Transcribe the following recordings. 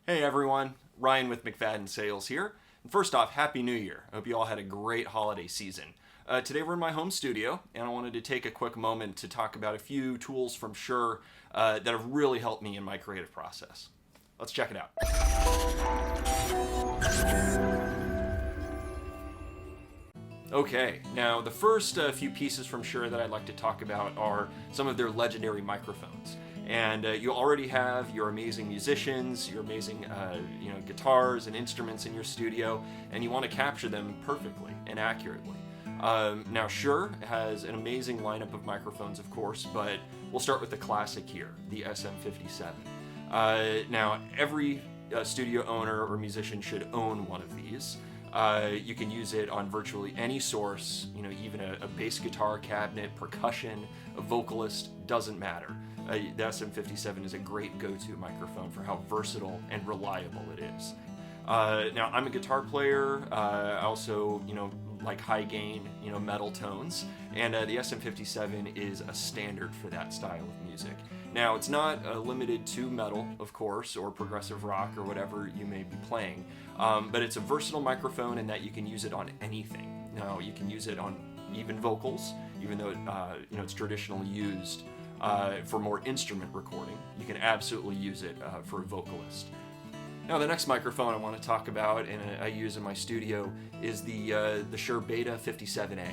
Hey everyone, Ryan with McFadden Sales here. And first off, Happy New Year. I hope you all had a great holiday season. Today we're in my home studio, and I wanted to take a quick moment to talk about a few tools from Shure that have really helped me in my creative process. Let's check it out. Okay, now the first few pieces from Shure that I'd like to talk about are some of their legendary microphones. And you already have your amazing musicians, your amazing guitars and instruments in your studio, and you want to capture them perfectly and accurately. Now Shure has an amazing lineup of microphones, of course, but we'll start with the classic here, the SM57. Now every studio owner or musician should own one of these. You can use it on virtually any source, even a bass guitar cabinet, percussion, a vocalist, doesn't matter. The SM57 is a great go-to microphone for how versatile and reliable it is. Now, I'm a guitar player. I also, like high gain, metal tones, and the SM57 is a standard for that style of music. Now, it's not limited to metal, of course, or progressive rock or whatever you may be playing, but it's a versatile microphone in that you can use it on anything. Now, you can use it on even vocals, even though it's traditionally used for more instrument recording. You can absolutely use it for a vocalist. Now, the next microphone I want to talk about and I use in my studio is the Shure Beta 57A.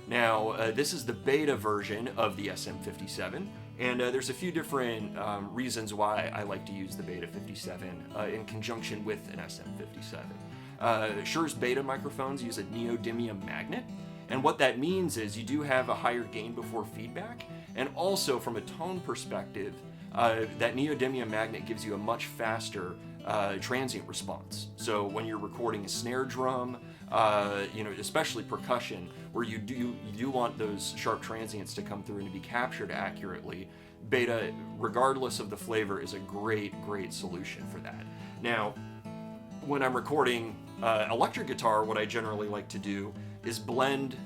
Now, this is the beta version of the SM57, and there's a few different reasons why I like to use the Beta 57 in conjunction with an SM57. Shure's beta microphones use a neodymium magnet, and what that means is you do have a higher gain before feedback, and also from a tone perspective, that neodymium magnet gives you a much faster transient response. So when you're recording a snare drum, especially percussion, where you do want those sharp transients to come through and to be captured accurately, Beta, regardless of the flavor, is a great solution for that. Now, when I'm recording electric guitar, what I generally like to do is blend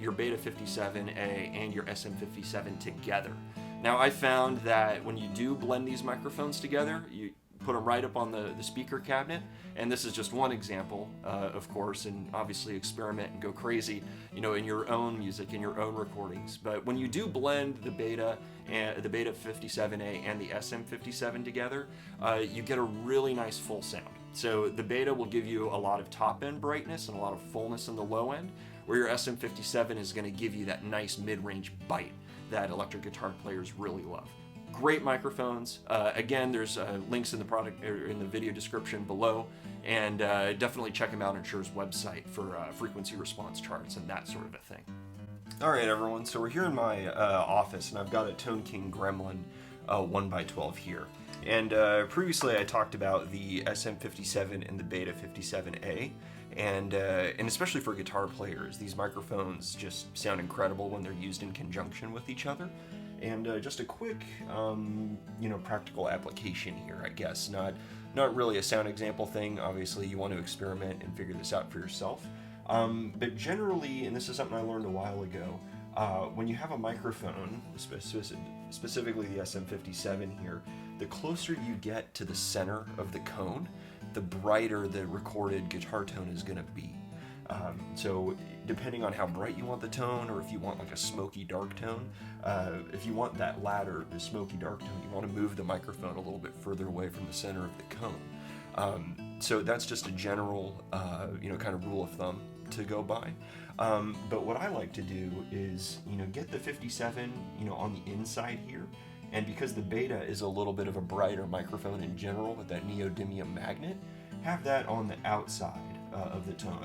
your Beta 57A and your SM57 together. Now, I found that when you do blend these microphones together, you put them right up on the speaker cabinet, and this is just one example, of course, and obviously experiment and go crazy, in your own music, in your own recordings. But when you do blend the Beta 57A and the SM57 together, you get a really nice full sound. So the Beta will give you a lot of top-end brightness and a lot of fullness in the low end, where your SM57 is going to give you that nice mid-range bite that electric guitar players really love. Great microphones. Again, there's links in the product or in the video description below, and definitely check them out on Shure's website for frequency response charts and that sort of a thing. All right, everyone. So we're here in my office, and I've got a Tone King Gremlin 1x12 here. And previously I talked about the SM57 and the Beta 57A, and especially for guitar players, these microphones just sound incredible when they're used in conjunction with each other. And just a quick, practical application here, I guess. Not really a sound example thing. Obviously, you want to experiment and figure this out for yourself. But generally, and this is something I learned a while ago, when you have a microphone, specifically the SM57 here, the closer you get to the center of the cone, the brighter the recorded guitar tone is going to be. So depending on how bright you want the tone, or if you want like a smoky dark tone, if you want that latter, the smoky dark tone, you want to move the microphone a little bit further away from the center of the cone. So that's just a general, kind of rule of thumb to go by. But what I like to do is, get the 57, on the inside here. And because the Beta is a little bit of a brighter microphone in general with that neodymium magnet, have that on the outside of the tone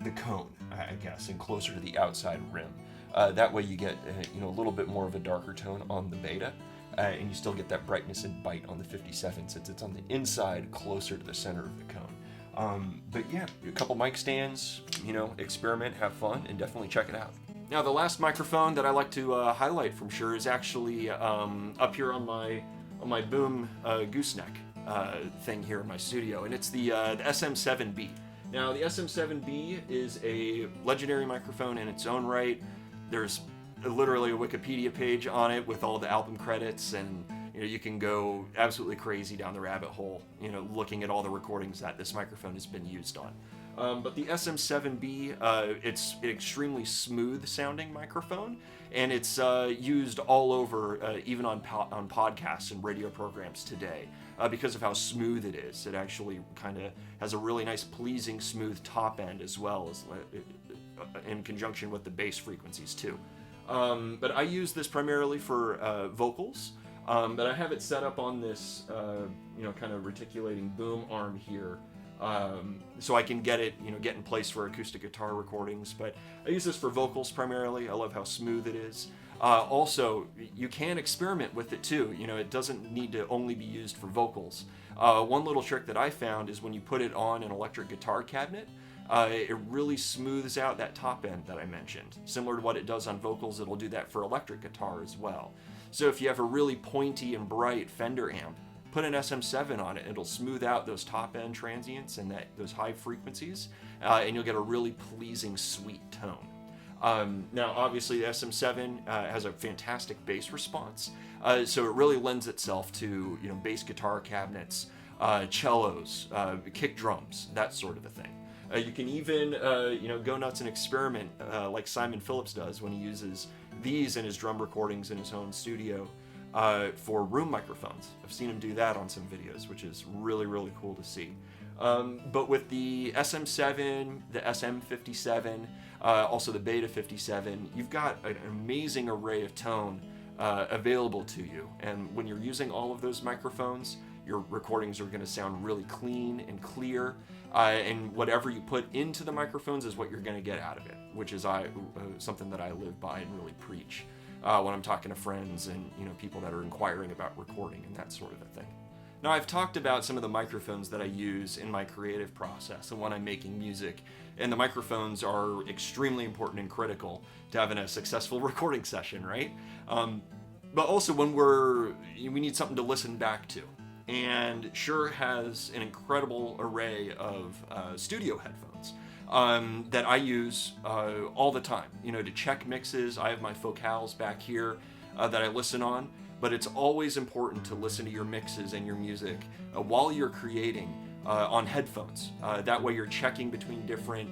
the cone, I guess, and closer to the outside rim. That way you get a little bit more of a darker tone on the Beta, and you still get that brightness and bite on the 57 since it's on the inside closer to the center of the cone. But yeah, a couple mic stands, experiment, have fun, and definitely check it out. Now, the last microphone that I like to highlight from Shure is actually up here on my boom gooseneck thing here in my studio, and it's the SM7b. Now, the SM7b is a legendary microphone in its own right. There's literally a Wikipedia page on it with all the album credits and you can go absolutely crazy down the rabbit hole, looking at all the recordings that this microphone has been used on. But the SM7b, it's an extremely smooth sounding microphone, and it's used all over, even on podcasts and radio programs today, because of how smooth it is. It actually kind of has a really nice, pleasing, smooth top end, as well as in conjunction with the bass frequencies too. But I use this primarily for vocals. But I have it set up on this, kind of reticulating boom arm here, so I can get it, get in place for acoustic guitar recordings. But I use this for vocals primarily. I love how smooth it is. Also, you can experiment with it too. It doesn't need to only be used for vocals. One little trick that I found is when you put it on an electric guitar cabinet, it really smooths out that top end that I mentioned. Similar to what it does on vocals, it'll do that for electric guitar as well. So if you have a really pointy and bright Fender amp, put an SM7 on it. It'll smooth out those top end transients and those high frequencies, and you'll get a really pleasing, sweet tone. Now, obviously, the SM7 has a fantastic bass response, so it really lends itself to bass guitar cabinets, cellos, kick drums, that sort of a thing. You can even go nuts and experiment like Simon Phillips does when he uses these in his drum recordings in his own studio for room microphones. I've seen him do that on some videos, which is really, really cool to see. But with the SM7, the SM57, also the Beta 57, you've got an amazing array of tone available to you. And when you're using all of those microphones, your recordings are going to sound really clean and clear, and whatever you put into the microphones is what you're going to get out of it, which is something that I live by and really preach when I'm talking to friends and people that are inquiring about recording and that sort of a thing. Now, I've talked about some of the microphones that I use in my creative process and when I'm making music, and the microphones are extremely important and critical to having a successful recording session, right? But also when we need something to listen back to. And Shure has an incredible array of studio headphones that I use all the time. To check mixes, I have my Focals back here that I listen on, but it's always important to listen to your mixes and your music while you're creating on headphones. That way you're checking between different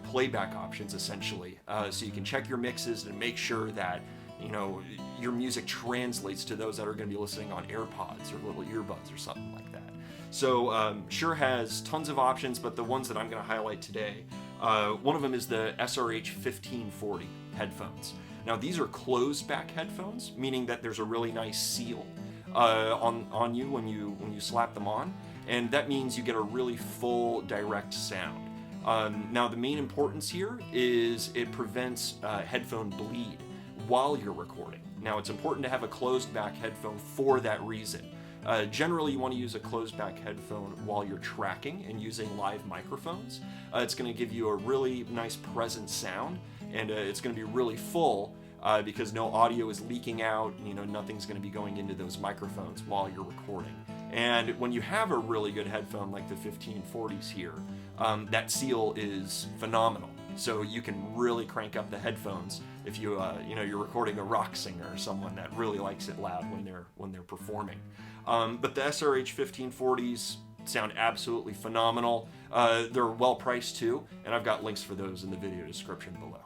playback options, essentially, so you can check your mixes and make sure that your music translates to those that are going to be listening on AirPods or little earbuds or something like that. So Shure has tons of options, but the ones that I'm going to highlight today, one of them is the SRH 1540 headphones. Now, these are closed back headphones, meaning that there's a really nice seal on you when you slap them on, and that means you get a really full direct sound. Now, the main importance here is it prevents headphone bleed while you're recording. Now, it's important to have a closed back headphone for that reason. Generally, you want to use a closed back headphone while you're tracking and using live microphones. It's going to give you a really nice present sound, and it's going to be really full because no audio is leaking out. Nothing's going to be going into those microphones while you're recording. And when you have a really good headphone like the 1540s here, that seal is phenomenal. So you can really crank up the headphones if you're recording a rock singer or someone that really likes it loud when they're performing. But the SRH 1540s sound absolutely phenomenal. They're well priced too, and I've got links for those in the video description below.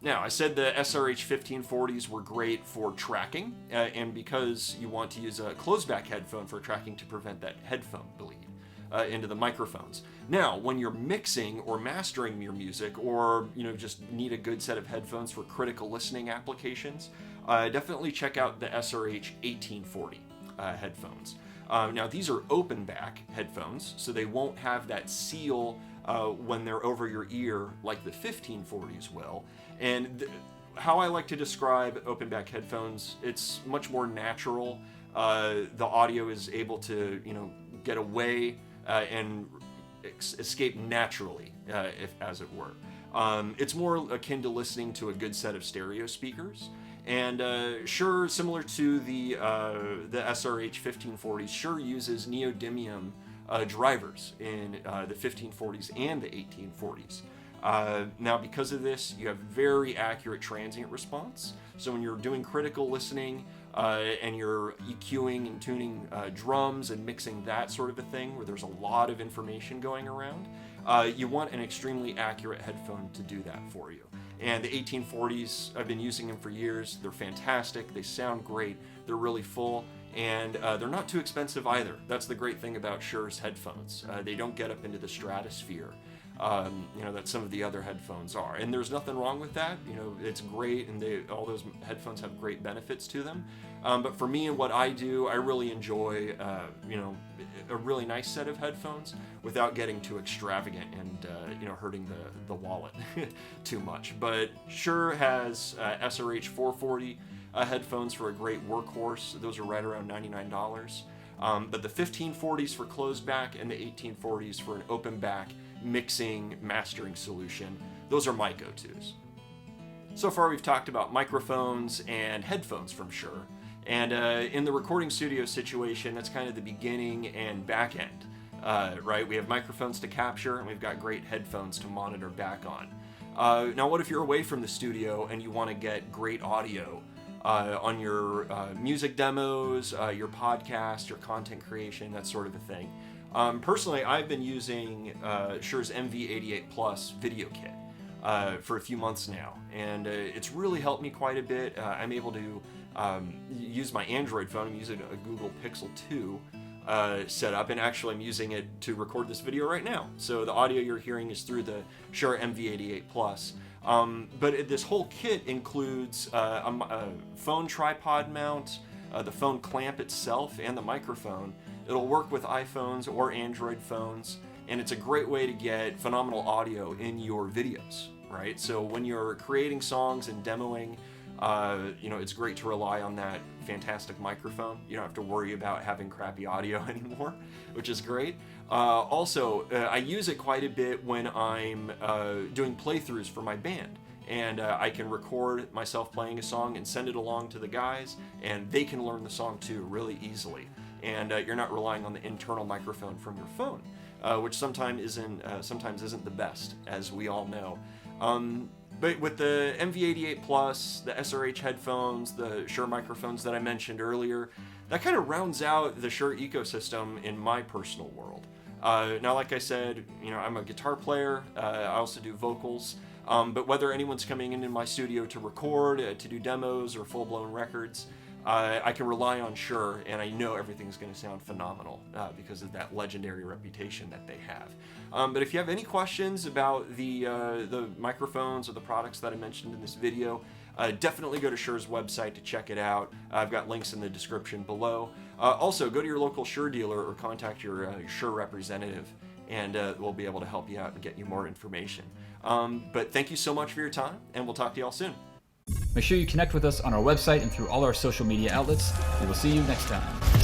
Now, I said the SRH 1540s were great for tracking, and because you want to use a closed back headphone for tracking to prevent that headphone bleed into the microphones. Now, when you're mixing or mastering your music, or just need a good set of headphones for critical listening applications, definitely check out the SRH 1840 headphones. Now, these are open back headphones, so they won't have that seal when they're over your ear like the 1540s will. And how I like to describe open back headphones, it's much more natural. The audio is able to get away and escape naturally, as it were. It's more akin to listening to a good set of stereo speakers. And Shure, similar to the SRH 1540s, Shure uses neodymium drivers in the 1540s and the 1840s. Now, because of this, you have very accurate transient response. So when you're doing critical listening, and you're EQing and tuning drums and mixing that sort of a thing where there's a lot of information going around, you want an extremely accurate headphone to do that for you. And the 1840s, I've been using them for years. They're fantastic. They sound great. They're really full. And they're not too expensive either. That's the great thing about Shure's headphones. They don't get up into the stratosphere, that some of the other headphones are. And there's nothing wrong with that. It's great, and all those headphones have great benefits to them. But for me and what I do, I really enjoy, a really nice set of headphones without getting too extravagant and, hurting the wallet too much. But Shure has SRH 440 headphones for a great workhorse. Those are right around $99. But the 1540s for closed back and the 1840s for an open back mixing mastering solution, those are my go-tos. So far we've talked about microphones and headphones from Shure. And in the recording studio situation, that's kind of the beginning and back end, right? We have microphones to capture, and we've got great headphones to monitor back on. Now, what if you're away from the studio and you want to get great audio on your music demos, your podcast, your content creation, that sort of a thing? Personally, I've been using Shure's MV88 Plus video kit for a few months now, and it's really helped me quite a bit. I'm able to use my Android phone. I'm using a Google Pixel 2 setup, and actually I'm using it to record this video right now. So the audio you're hearing is through the Shure MV88 Plus. But this whole kit includes a phone tripod mount, the phone clamp itself, and the microphone. It'll work with iPhones or Android phones, and it's a great way to get phenomenal audio in your videos, right? So when you're creating songs and demoing, it's great to rely on that fantastic microphone. You don't have to worry about having crappy audio anymore, which is great. Also, I use it quite a bit when I'm doing playthroughs for my band. And I can record myself playing a song and send it along to the guys, and they can learn the song too really easily. And you're not relying on the internal microphone from your phone, which sometimes isn't the best, as we all know. But with the MV88 Plus, the SRH headphones, the Shure microphones that I mentioned earlier, that kind of rounds out the Shure ecosystem in my personal world. Now, like I said, I'm a guitar player. I also do vocals. But whether anyone's coming into my studio to record, to do demos or full-blown records, I can rely on Shure, and I know everything's going to sound phenomenal because of that legendary reputation that they have. But if you have any questions about the microphones or the products that I mentioned in this video, definitely go to Shure's website to check it out. I've got links in the description below. Also, go to your local Shure dealer or contact your Shure representative, and we'll be able to help you out and get you more information. But thank you so much for your time, and we'll talk to you all soon. Make sure you connect with us on our website and through all our social media outlets. We will see you next time.